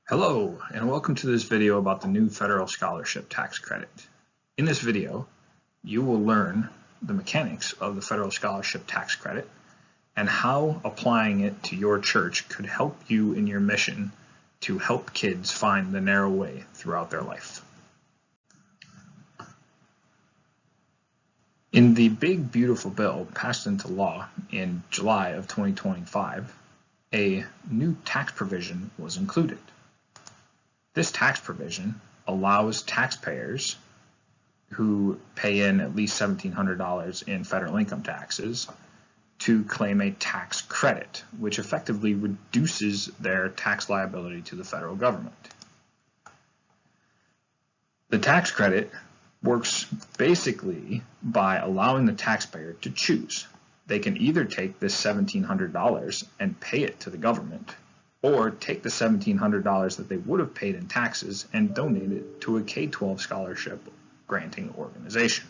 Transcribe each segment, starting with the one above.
Hello, and welcome to this video about the new federal scholarship tax credit. In this video, you will learn the mechanics of the federal scholarship tax credit and how applying it to your church could help you in your mission to help kids find the narrow way throughout their life. In the Big Beautiful Bill passed into law in July of 2025, a new tax provision was included. This tax provision allows taxpayers who pay in at least $1,700 in federal income taxes to claim a tax credit, which effectively reduces their tax liability to the federal government. The tax credit works basically by allowing the taxpayer to choose. They can either take this $1,700 and pay it to the government, or take the $1,700 that they would have paid in taxes and donate it to a K-12 scholarship granting organization.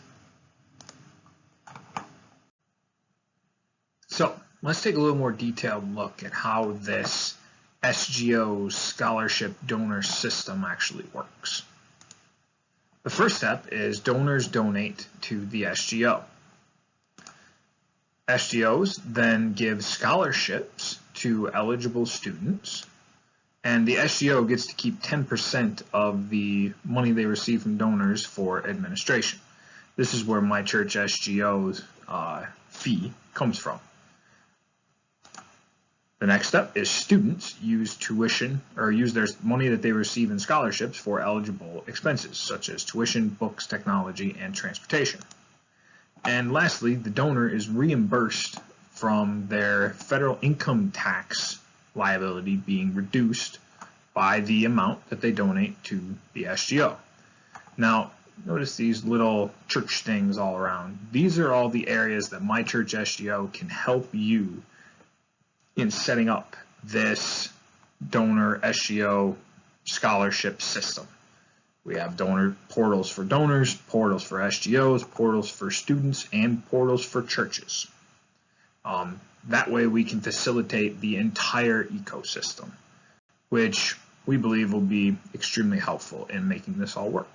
So let's take a little more detailed look at how this SGO scholarship donor system actually works. The first step is donors donate to the SGO. SGOs then give scholarships to eligible students, and the SGO gets to keep 10% of the money they receive from donors for administration. This is where my church SGO's fee comes from. The next step is students use tuition or use their money that they receive in scholarships for eligible expenses such as tuition, books, technology, and transportation. And lastly, the donor is reimbursed from their federal income tax liability being reduced by the amount that they donate to the SGO. Now, notice these little church things all around. These are all the areas that my church SGO can help you in setting up this donor SGO scholarship system. We have donor portals for donors, portals for SGOs, portals for students, and portals for churches. That way we can facilitate the entire ecosystem, which we believe will be extremely helpful in making this all work.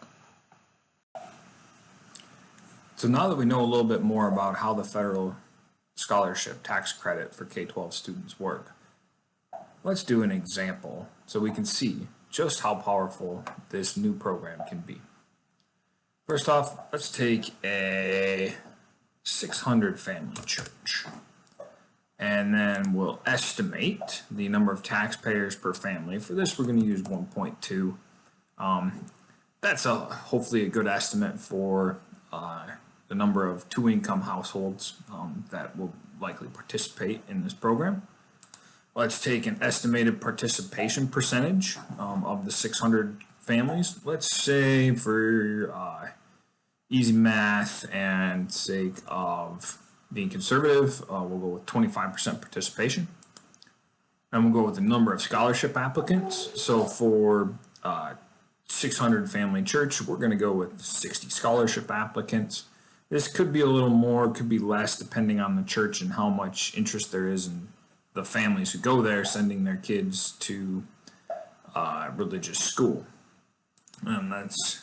So now that we know a little bit more about how the federal scholarship tax credit for K-12 students work, let's do an example so we can see just how powerful this new program can be. First off, let's take a 600 family church, and then we'll estimate the number of taxpayers per family. For this, we're going to use 1.2. That's hopefully a good estimate for the number of two-income households that will likely participate in this program. Let's take an estimated participation percentage of the 600 families. Let's say for easy math and sake of being conservative, we'll go with 25% participation. And we'll go with the number of scholarship applicants. So for 600 family church, we're going to go with 60 scholarship applicants. This could be a little more, could be less, depending on the church and how much interest there is in the families who go there sending their kids to religious school. And let's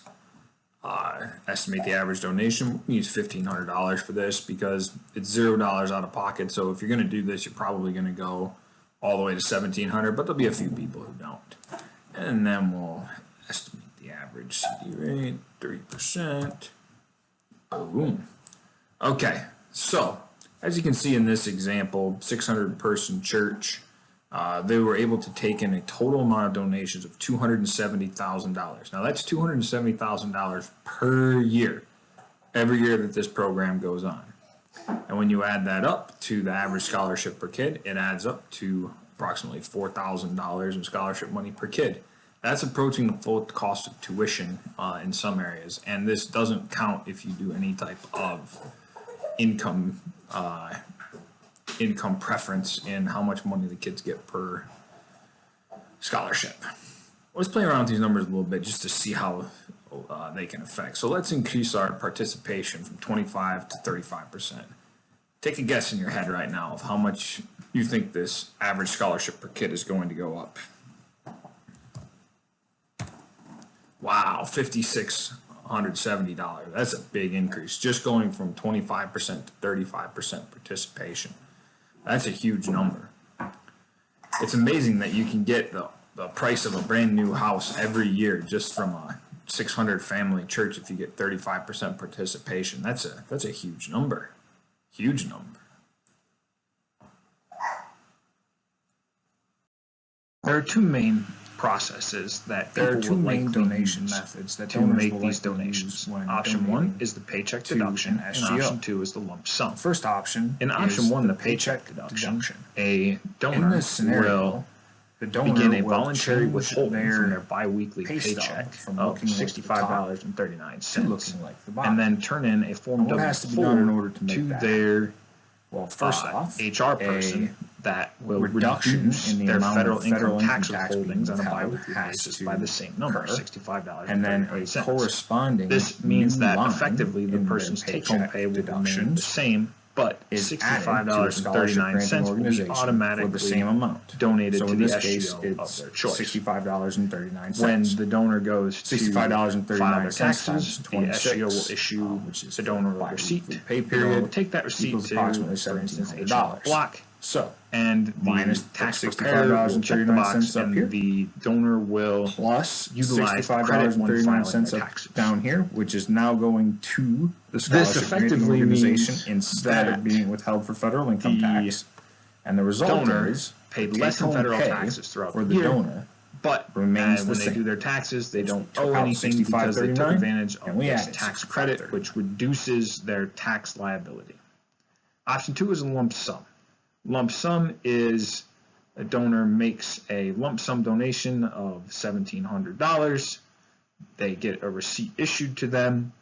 estimate the average donation. We use $1,500 for this because it's $0 out of pocket. So if you're going to do this, you're probably going to go all the way to $1,700, but there'll be a few people who don't. And then we'll estimate the average CD rate, 3%. Boom. Okay, so as you can see in this example, 600 person church, they were able to take in a total amount of donations of $270,000. Now that's $270,000 per year, every year that this program goes on. And when you add that up to the average scholarship per kid, it adds up to approximately $4,000 in scholarship money per kid. That's approaching the full cost of tuition in some areas. And this doesn't count if you do any type of income preference in how much money the kids get per scholarship. Let's play around with these numbers a little bit just to see how they can affect. So let's increase our participation from 25 to 35%. Take a guess in your head right now of how much you think this average scholarship per kid is going to go up. Wow, $5,670. That's a big increase, just going from 25% to 35% participation. That's a huge number. It's amazing that you can get the price of a brand new house every year just from a 600 family church if you get 35% participation. That's a huge number. Huge number. There are two main processes that people would likely donation use methods that to make these donations. Option one is the paycheck deduction, and option two is the lump sum. First option in option one, the paycheck deduction, a donor will begin a voluntary withholding from their biweekly paycheck of $65.39, and then turn in a Form W-4 to their HR person that will reduce their federal income tax withholdings on a biweekly basis by the same number, $65.39. And then a corresponding This means that effectively the person's take-home pay will remain the same, but $65.39 will be automatically the same amount donated to the SGO of their choice. $65.39. When the donor goes to file their taxes, the 26, SGO will issue the donor a receipt. Pay The donor will period take that receipt to, approximately for instance, $1,700. block, So and the minus tax preparer will check the box, up and here, the donor will plus utilize credit when filing their taxes. down here, which is now going to the scholarship granting effectively organization means instead of that being withheld for federal income the tax. And the result donor is paid the less in take-home federal pay taxes throughout for the the year, donor but remains the when they same. do their taxes, they don't took owe out anything because they took $65.39, advantage of and we this added tax credit, $65.39. which reduces their tax liability. Option two is a lump sum. Lump sum is a donor makes a lump sum donation of $1,700. They get a receipt issued to them,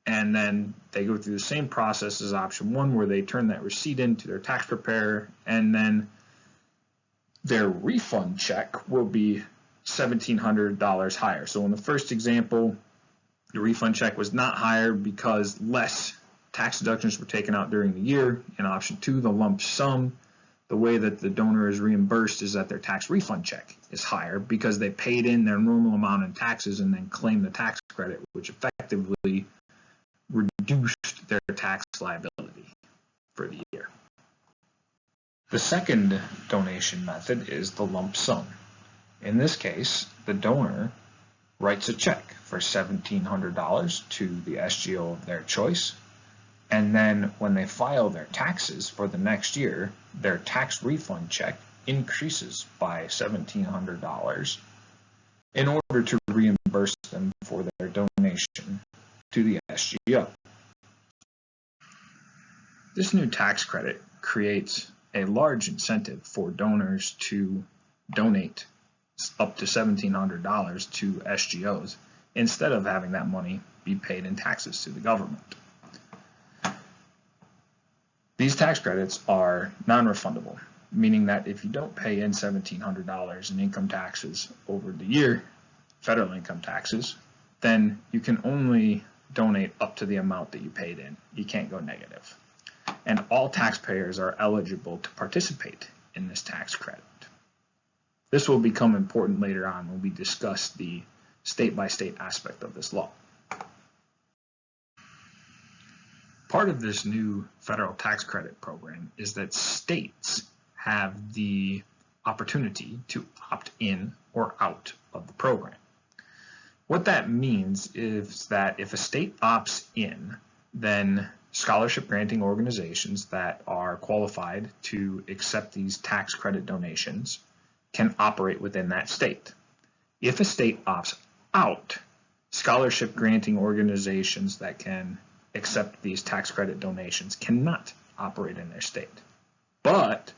and then they go through the same process as option one, where they turn that receipt into their tax preparer, and then their refund check will be $1,700 higher. So in the first example, the refund check was not higher because less tax deductions were taken out during the year. In option two, the lump sum, the way that the donor is reimbursed is that their tax refund check is higher because they paid in their normal amount in taxes and then claimed the tax credit, which effectively reduced their tax liability for the year. The second donation method is the lump sum. In this case, the donor writes a check for $1,700 to the SGO of their choice, and then when they file their taxes for the next year, their tax refund check increases by $1,700 in order to reimburse them for their donation to the SGO. This new tax credit creates a large incentive for donors to donate up to $1,700 to SGOs instead of having that money be paid in taxes to the government. These tax credits are non-refundable, meaning that if you don't pay in $1,700 in income taxes over the year, federal income taxes, then you can only donate up to the amount that you paid in. You can't go negative. And all taxpayers are eligible to participate in this tax credit. This will become important later on when we discuss the state-by-state aspect of this law. Part of this new federal tax credit program is that states have the opportunity to opt in or out of the program. What that means is that if a state opts in, then scholarship granting organizations that are qualified to accept these tax credit donations can operate within that state. If a state opts out, scholarship granting organizations that can accept these tax credit donations cannot operate in their state. But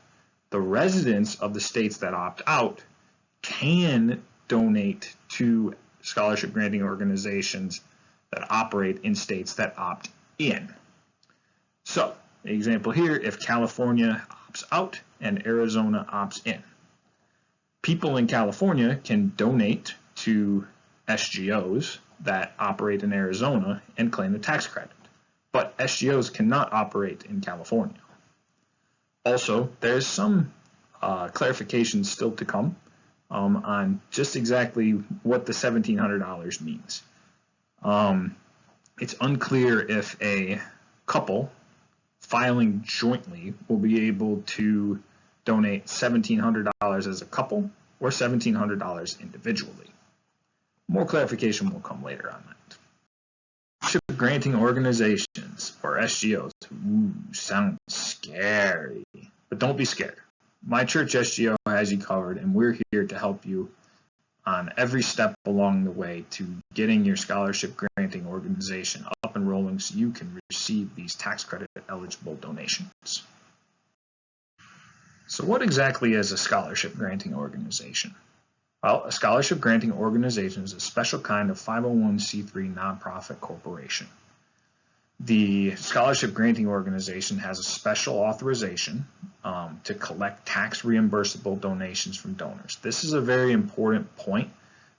the residents of the states that opt out can donate to scholarship granting organizations that operate in states that opt in. So, the example here, if California opts out and Arizona opts in, people in California can donate to SGOs that operate in Arizona and claim the tax credit. But SGOs cannot operate in California. Also, there's some clarification still to come on just exactly what the $1,700 means. It's unclear if a couple filing jointly will be able to donate $1,700 as a couple or $1,700 individually. More clarification will come later on that. Scholarship granting organizations, or SGOs. Ooh, sounds scary, but don't be scared. My church SGO has you covered, and we're here to help you on every step along the way to getting your scholarship granting organization up and rolling so you can receive these tax credit eligible donations. So what exactly is a scholarship granting organization? Well, a scholarship granting organization is a special kind of 501c3 nonprofit corporation. The scholarship granting organization has a special authorization to collect tax reimbursable donations from donors. This is a very important point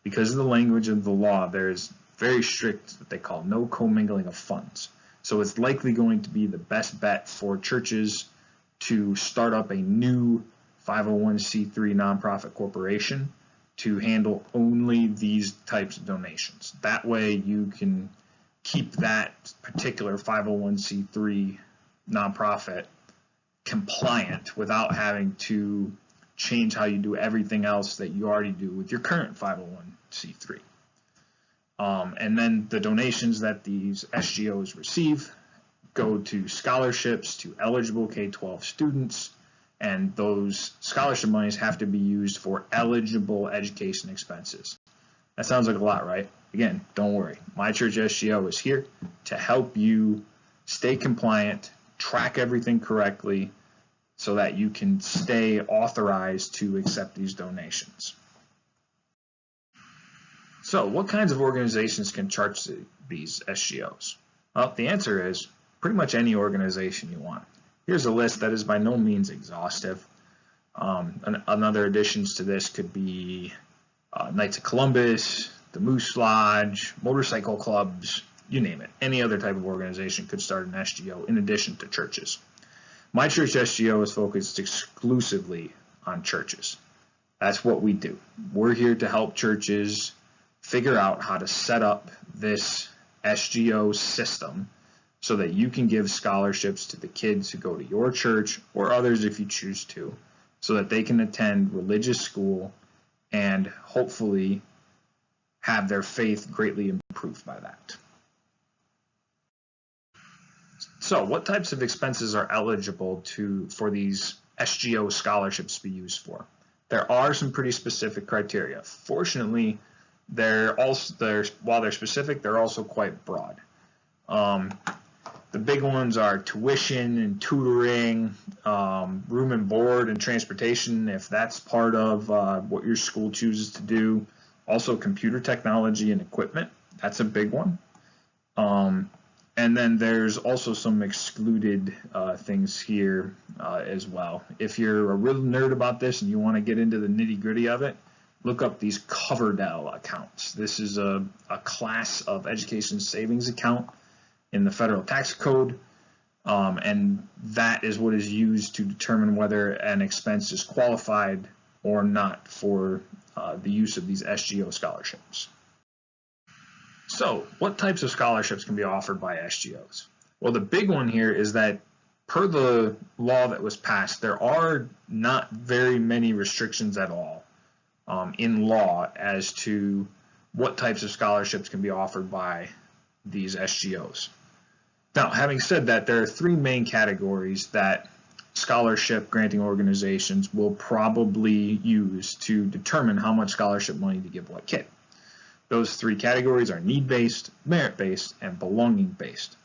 because of the language of the law. There is very strict what they call no commingling of funds. So it's likely going to be the best bet for churches to start up a new 501c3 nonprofit corporation to handle only these types of donations. That way you can keep that particular 501c3 nonprofit compliant without having to change how you do everything else that you already do with your current 501c3. And then the donations that these SGOs receive go to scholarships to eligible K-12 students, and those scholarship monies have to be used for eligible education expenses. That sounds like a lot, right? Again, don't worry. My church SGO is here to help you stay compliant, track everything correctly, so that you can stay authorized to accept these donations. So, what kinds of organizations can charge these SGOs? Well, the answer is pretty much any organization you want. Here's a list that is by no means exhaustive. Another additions to this could be Knights of Columbus, the Moose Lodge, motorcycle clubs, you name it. Any other type of organization could start an SGO in addition to churches. My church SGO is focused exclusively on churches. That's what we do. We're here to help churches figure out how to set up this SGO system so that you can give scholarships to the kids who go to your church or others if you choose to, so that they can attend religious school and hopefully have their faith greatly improved by that. So what types of expenses are eligible for these SGO scholarships to be used for? There are some pretty specific criteria. Fortunately, while they're specific, they're also quite broad. The big ones are tuition and tutoring, room and board and transportation, if that's part of what your school chooses to do. Also computer technology and equipment, that's a big one. And then there's also some excluded things here as well. If you're a real nerd about this and you want to get into the nitty-gritty of it, look up these Coverdell accounts. This is a class of education savings account in the federal tax code, and that is what is used to determine whether an expense is qualified or not for the use of these SGO scholarships. So, what types of scholarships can be offered by SGOs? Well, the big one here is that per the law that was passed, there are not very many restrictions at all in law as to what types of scholarships can be offered by these SGOs. Now, having said that, there are three main categories that scholarship granting organizations will probably use to determine how much scholarship money to give what kid. Those three categories are need-based, merit-based, and belonging-based.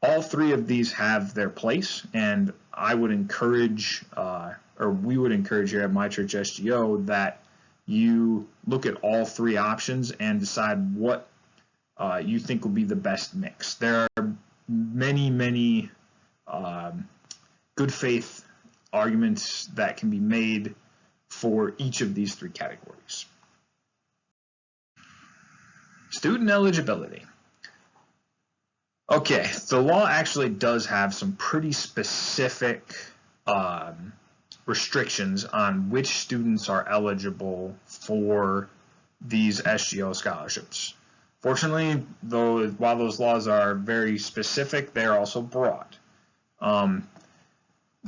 All three of these have their place, and I would encourage, or we would encourage here at My Church SGO that you look at all three options and decide what you think will be the best mix. There are many good faith arguments that can be made for each of these three categories. Student eligibility. Okay, the law actually does have some pretty specific restrictions on which students are eligible for these SGO scholarships. Fortunately, though, while those laws are very specific, they are also broad.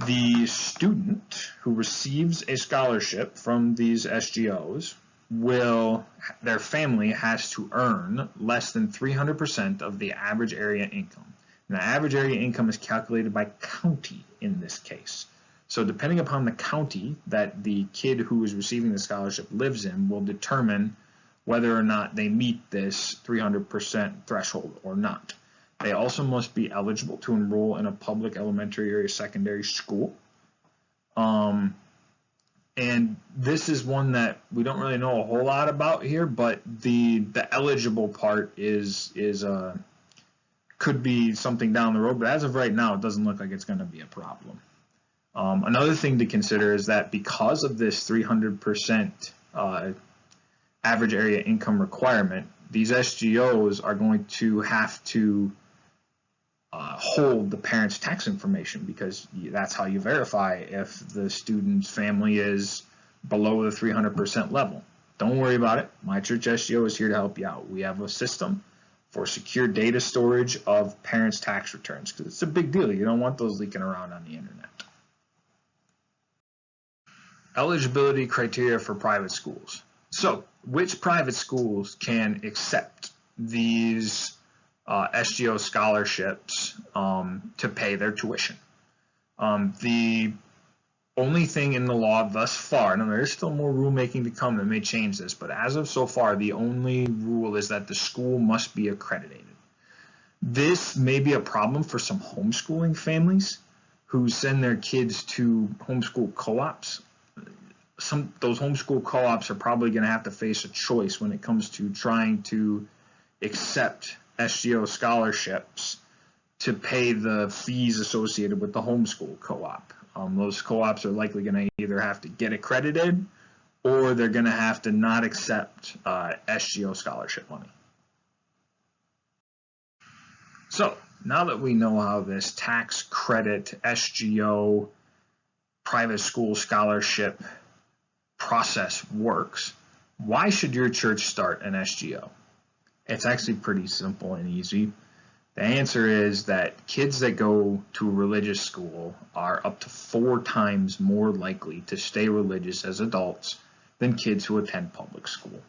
The student who receives a scholarship from these SGOs their family has to earn less than 300% of the average area income. And the average area income is calculated by county in this case. So depending upon the county that the kid who is receiving the scholarship lives in will determine whether or not they meet this 300% threshold or not. They also must be eligible to enroll in a public elementary or secondary school. And this is one that we don't really know a whole lot about here, but the eligible part could be something down the road, but as of right now, it doesn't look like it's going to be a problem. Another thing to consider is that because of this 300% average area income requirement, these SGOs are going to have to hold the parents' tax information, because that's how you verify if the student's family is below the 300% level. Don't worry about it. My church SGO is here to help you out. We have a system for secure data storage of parents' tax returns, because it's a big deal. You don't want those leaking around on the internet. Eligibility criteria for private schools. So, which private schools can accept these SGO scholarships to pay their tuition? The only thing in the law thus far, and there is still more rulemaking to come that may change this, but as of so far, the only rule is that the school must be accredited. This may be a problem for some homeschooling families who send their kids to homeschool co-ops. Those homeschool co-ops are probably going to have to face a choice when it comes to trying to accept SGO scholarships to pay the fees associated with the homeschool co-op. Those co-ops are likely going to either have to get accredited, or they're going to have to not accept SGO scholarship money. So now that we know how this tax credit SGO private school scholarship process works, why should your church start an SGO? It's actually pretty simple and easy. The answer is that kids that go to a religious school are up to 4 times more likely to stay religious as adults than kids who attend public school.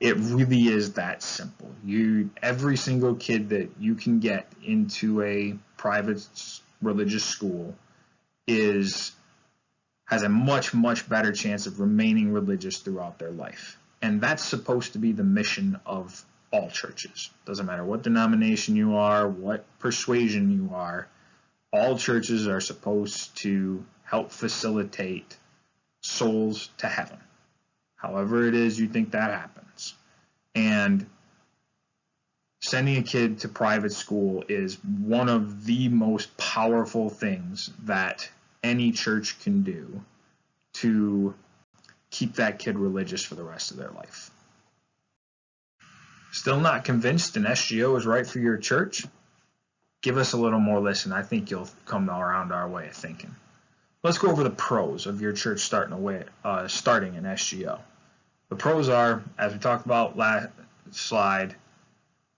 It really is that simple. Every single kid that you can get into a private religious school has a much, much better chance of remaining religious throughout their life. And that's supposed to be the mission of all churches. Doesn't matter what denomination you are, what persuasion you are, all churches are supposed to help facilitate souls to heaven. However it is you think that happens. And sending a kid to private school is one of the most powerful things that any church can do to keep that kid religious for the rest of their life. Still not convinced an SGO is right for your church? Give us a little more listen. I think you'll come around our way of thinking. Let's go over the pros of your church starting an SGO. The pros are, as we talked about last slide,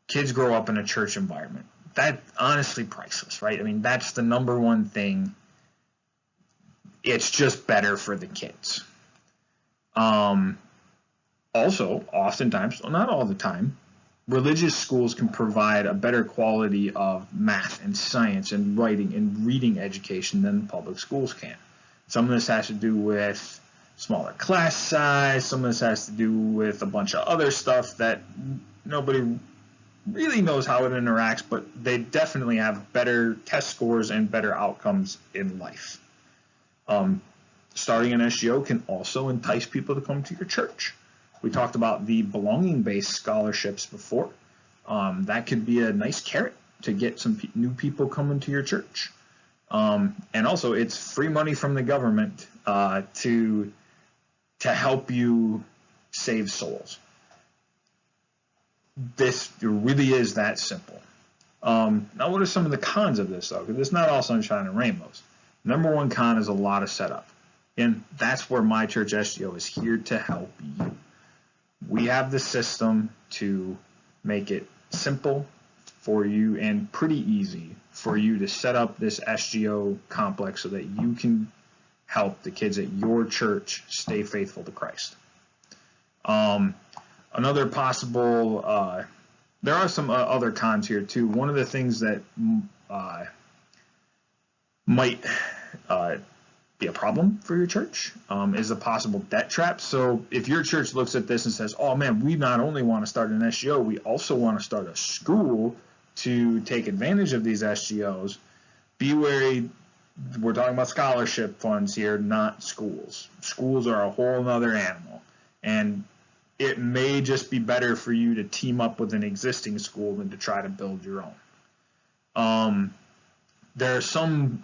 kids grow up in a church environment. That's honestly priceless, right? I mean, that's the number one thing. It's just better for the kids. Also, oftentimes, well, not all the time, religious schools can provide a better quality of math and science and writing and reading education than public schools can. Some of this has to do with smaller class size. Some of this has to do with a bunch of other stuff that nobody really knows how it interacts, but they definitely have better test scores and better outcomes in life. Starting an SGO can also entice people to come to your church. We talked about the belonging-based scholarships before. That could be a nice carrot to get some new people coming to your church. And also, it's free money from the government to help you save souls. This really is that simple. Now, what are some of the cons of this, though? Because it's not all sunshine and rainbows. Number one con is a lot of setup. And that's where My Church SGO is here to help you. We have the system to make it simple for you and pretty easy for you to set up this SGO complex so that you can help the kids at your church stay faithful to Christ. Another possible, there are some other cons here too. One of the things that might be a problem for your church is a possible debt trap. So if your church looks at this and says, oh man, we not only want to start an SGO, we also want to start a school to take advantage of these SGOs, be wary. We're talking about scholarship funds here, not schools. Schools are a whole other animal. And it may just be better for you to team up with an existing school than to try to build your own. There are some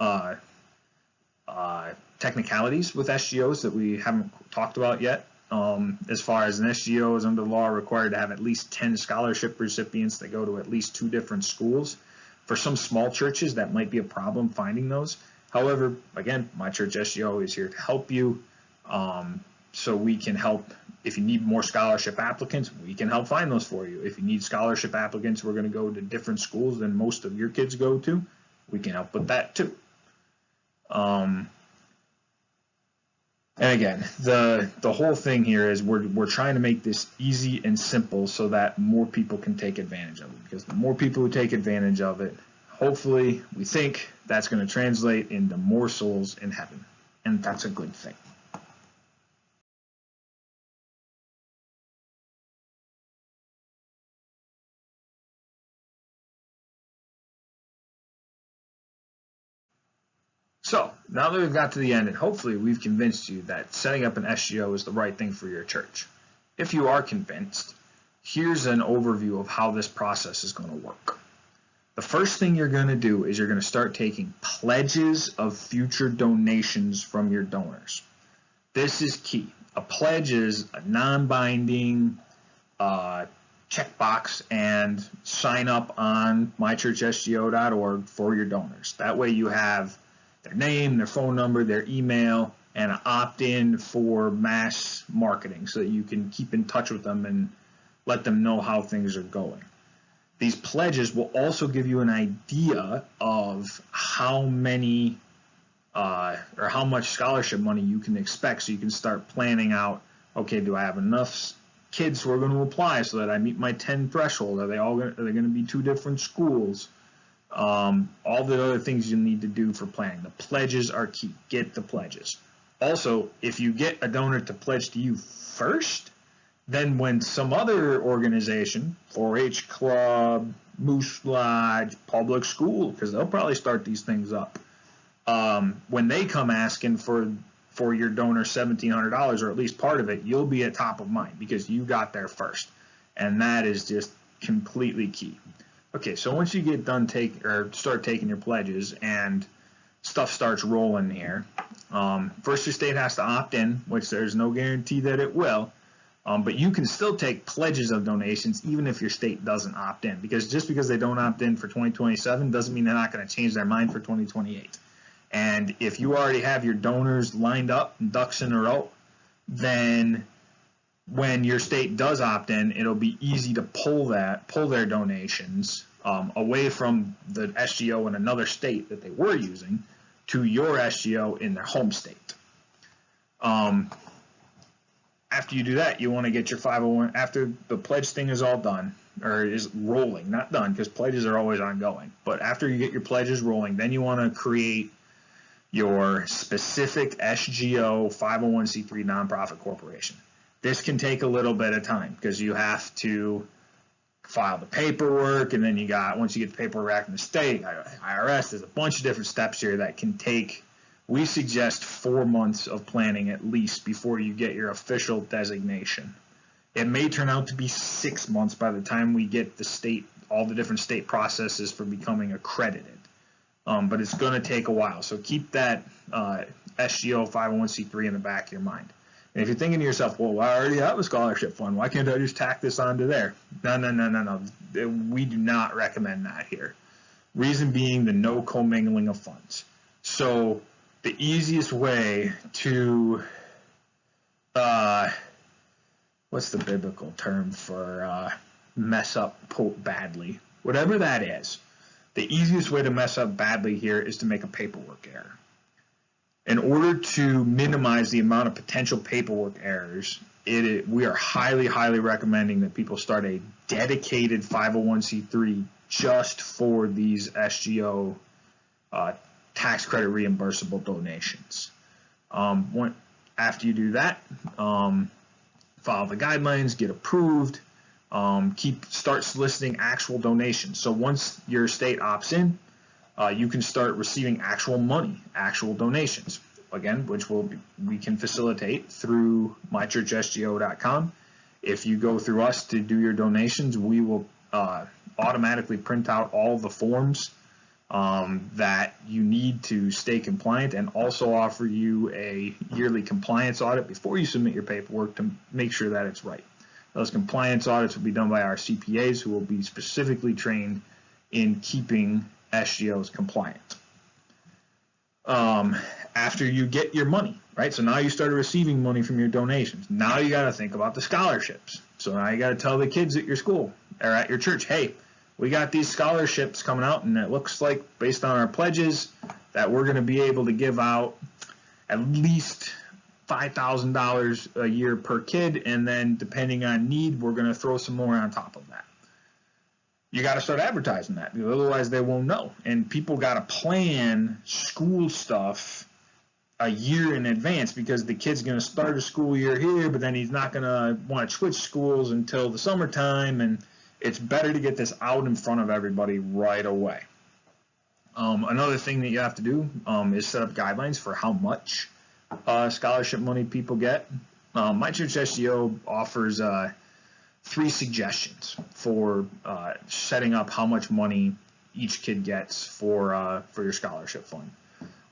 technicalities with SGOs that we haven't talked about yet. As far as an SGO is under law required to have at least 10 scholarship recipients that go to at least 2 different schools. For some small churches, that might be a problem finding those. However, again, My Church SGO is here to help you. So we can help. If you need more scholarship applicants, we can help find those for you. If you need scholarship applicants, we're going to go to different schools than most of your kids go to. We can help with that too. And again, the whole thing here is we're trying to make this easy and simple so that more people can take advantage of it. Because the more people who take advantage of it, hopefully, we think that's going to translate into more souls in heaven. And that's a good thing. So, now that we've got to the end, and hopefully we've convinced you that setting up an SGO is the right thing for your church. If you are convinced, here's an overview of how this process is going to work. The first thing you're going to do is you're going to start taking pledges of future donations from your donors. This is key. A pledge is a non-binding checkbox and sign up on mychurchsgo.org for your donors. That way you have their name, their phone number, their email, and an opt-in for mass marketing so that you can keep in touch with them and let them know how things are going. These pledges will also give you an idea of how many or how much scholarship money you can expect, so you can start planning out, okay, do I have enough kids who are going to apply so that I meet my 10 threshold? Are they going to be 2 different schools? All the other things you need to do for planning. The pledges are key. Get the pledges. Also, if you get a donor to pledge to you first, then when some other organization, 4-H club, Moose Lodge, public school, because they'll probably start these things up, when they come asking for your donor $1,700 or at least part of it, you'll be at top of mind because you got there first. And that is just completely key. Okay, so once you get done start taking your pledges and stuff starts rolling here, first your state has to opt in, which there's no guarantee that it will, but you can still take pledges of donations even if your state doesn't opt in, because just because they don't opt in for 2027 doesn't mean they're not going to change their mind for 2028. And if you already have your donors lined up, ducks in a row, then when your state does opt in, it'll be easy to pull their donations away from the SGO in another state that they were using to your SGO in their home state. After you do that, you want to get your 501, after the pledge thing is all done, or is rolling, not done, because pledges are always ongoing, but after you get your pledges rolling, then you want to create your specific SGO 501c3 nonprofit corporation. This can take a little bit of time because you have to file the paperwork, and then once you get the paperwork back from the state, IRS, there's a bunch of different steps here that can take, we suggest 4 months of planning at least before you get your official designation. It may turn out to be 6 months by the time we get all the different state processes for becoming accredited. But it's going to take a while. So keep that SGO 501c3 in the back of your mind. And if you're thinking to yourself, well, I already have a scholarship fund, why can't I just tack this onto there? No. We do not recommend that here. Reason being the no commingling of funds. So the easiest way to, what's the biblical term for mess up badly? Whatever that is, the easiest way to mess up badly here is to make a paperwork error. In order to minimize the amount of potential paperwork errors, we are highly, highly recommending that people start a dedicated 501c3 just for these SGO tax credit reimbursable donations. After you do that, follow the guidelines, get approved, start soliciting actual donations. So once your state opts in, you can start receiving actual money, actual donations, again, which we can facilitate through mychurchsgo.com. If you go through us to do your donations, we will automatically print out all the forms that you need to stay compliant, and also offer you a yearly compliance audit before you submit your paperwork to make sure that it's right. Those compliance audits will be done by our CPAs, who will be specifically trained in keeping SGOs compliant. After you get your money, right? So now you started receiving money from your donations. Now you got to think about the scholarships. So now you got to tell the kids at your school or at your church, hey, we got these scholarships coming out, and it looks like, based on our pledges, that we're going to be able to give out at least $5,000 a year per kid, and then depending on need, we're going to throw some more on top of that. You got to start advertising that, because otherwise they won't know. And people got to plan school stuff a year in advance, because the kid's going to start a school year here, but then he's not going to want to switch schools until the summertime, and it's better to get this out in front of everybody right away. Another thing that you have to do is set up guidelines for how much scholarship money people get. My Church SGO offers 3 suggestions for setting up how much money each kid gets for your scholarship fund.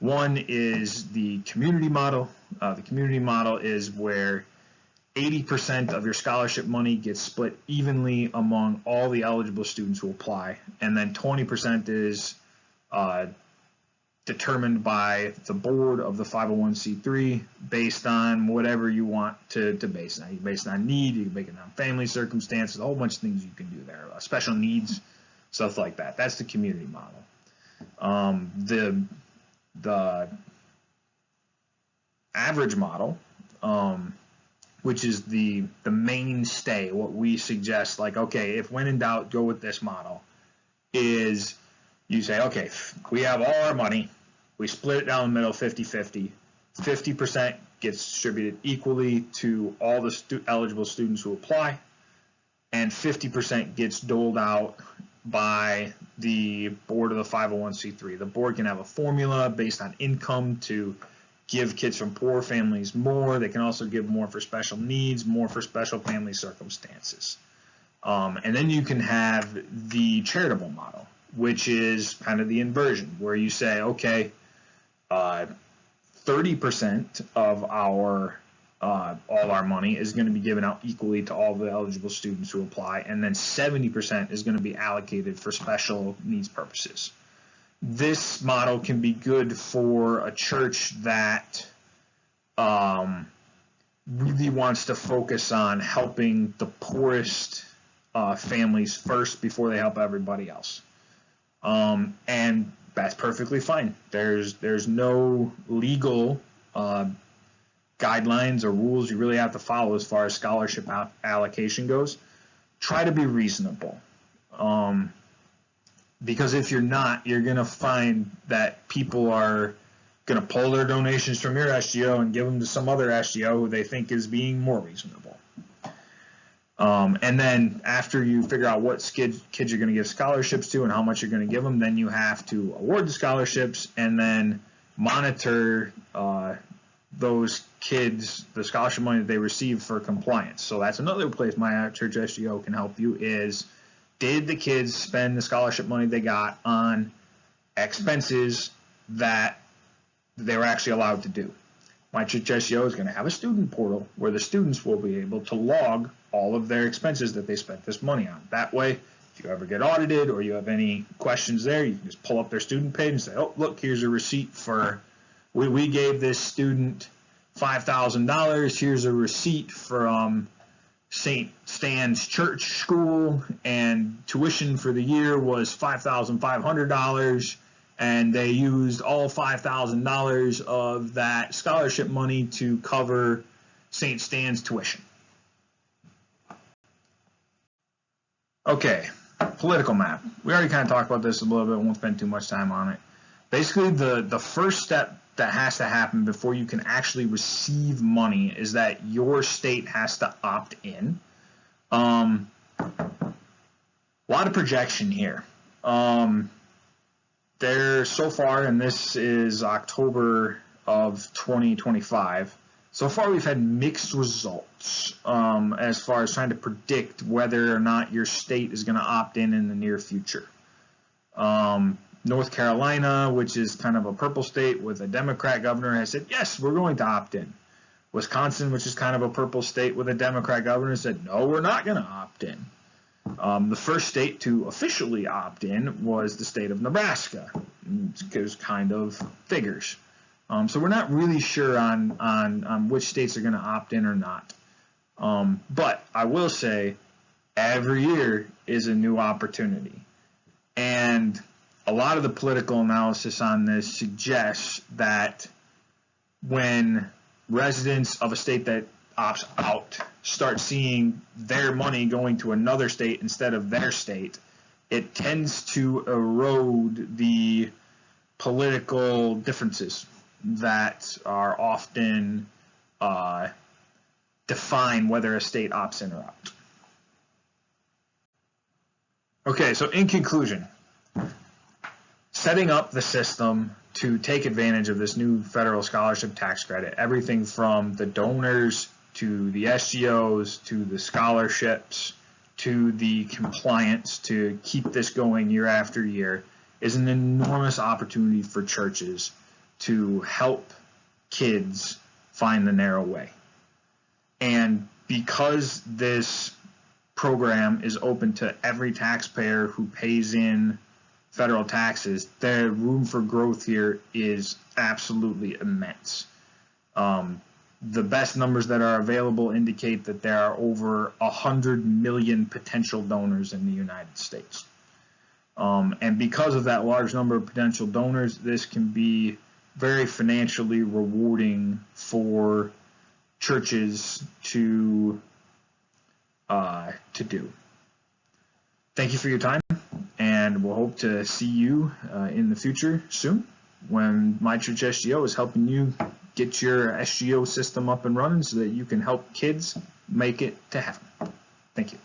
One is the community model. The community model is where 80% of your scholarship money gets split evenly among all the eligible students who apply, and then 20% is determined by the board of the 501c3 based on whatever you want to base it on. You can base it on need, you can base it on family circumstances, a whole bunch of things you can do there, special needs, stuff like that. That's the community model. The average model, which is the mainstay, what we suggest, like, okay, if when in doubt, go with this model, is you say, okay, we have all our money, we split it down the middle 50-50, 50% gets distributed equally to all the eligible students who apply, and 50% gets doled out by the board of the 501c3. The board can have a formula based on income to give kids from poor families more. They can also give more for special needs, more for special family circumstances. And then you can have the charitable model, which is kind of the inversion, where you say, okay, 30% of our all our money is going to be given out equally to all the eligible students who apply, and then 70% is going to be allocated for special needs purposes. This model can be good for a church that really wants to focus on helping the poorest families first before they help everybody else. And that's perfectly fine. There's no legal guidelines or rules you really have to follow as far as scholarship allocation goes. Try to be reasonable. Because if you're not, you're going to find that people are going to pull their donations from your SGO and give them to some other SGO who they think is being more reasonable. And then after you figure out what kids you're going to give scholarships to and how much you're going to give them, then you have to award the scholarships and then monitor those kids, the scholarship money that they receive, for compliance. So that's another place my Church SGO can help you is, did the kids spend the scholarship money they got on expenses that they were actually allowed to do? My Church SGO is going to have a student portal where the students will be able to log all of their expenses that they spent this money on. That way, if you ever get audited or you have any questions there, you can just pull up their student page and say, oh, look, here's a receipt for we gave this student $5,000. Here's a receipt from St. Stan's Church School, and tuition for the year was $5,500, and they used all $5,000 of that scholarship money to cover St. Stan's tuition. Okay, political map. We already kind of talked about this a little bit. Won't spend too much time on it. Basically, the first step that has to happen before you can actually receive money is that your state has to opt in. A lot of projection here. There so far, and this is October of 2025, so far we've had mixed results as far as trying to predict whether or not your state is going to opt in the near future. North Carolina, which is kind of a purple state with a Democrat governor, has said, yes, we're going to opt in. Wisconsin, which is kind of a purple state with a Democrat governor, said, no, we're not going to opt in. The first state to officially opt in was the state of Nebraska. It kind of figures. So we're not really sure on which states are going to opt in or not. But I will say every year is a new opportunity. And a lot of the political analysis on this suggests that when residents of a state that opts out start seeing their money going to another state instead of their state, it tends to erode the political differences that are often define whether a state opts in or out. Okay, so in conclusion, setting up the system to take advantage of this new federal scholarship tax credit, everything from the donors to the SGOs to the scholarships to the compliance to keep this going year after year, is an enormous opportunity for churches to help kids find the narrow way. And because this program is open to every taxpayer who pays in federal taxes, the room for growth here is absolutely immense. The best numbers that are available indicate that there are over 100 million potential donors in the United States. And because of that large number of potential donors, this can be very financially rewarding for churches to do. Thank you for your time, and we'll hope to see you in the future soon when My Church SGO is helping you get your SGO system up and running so that you can help kids make it to heaven. Thank you.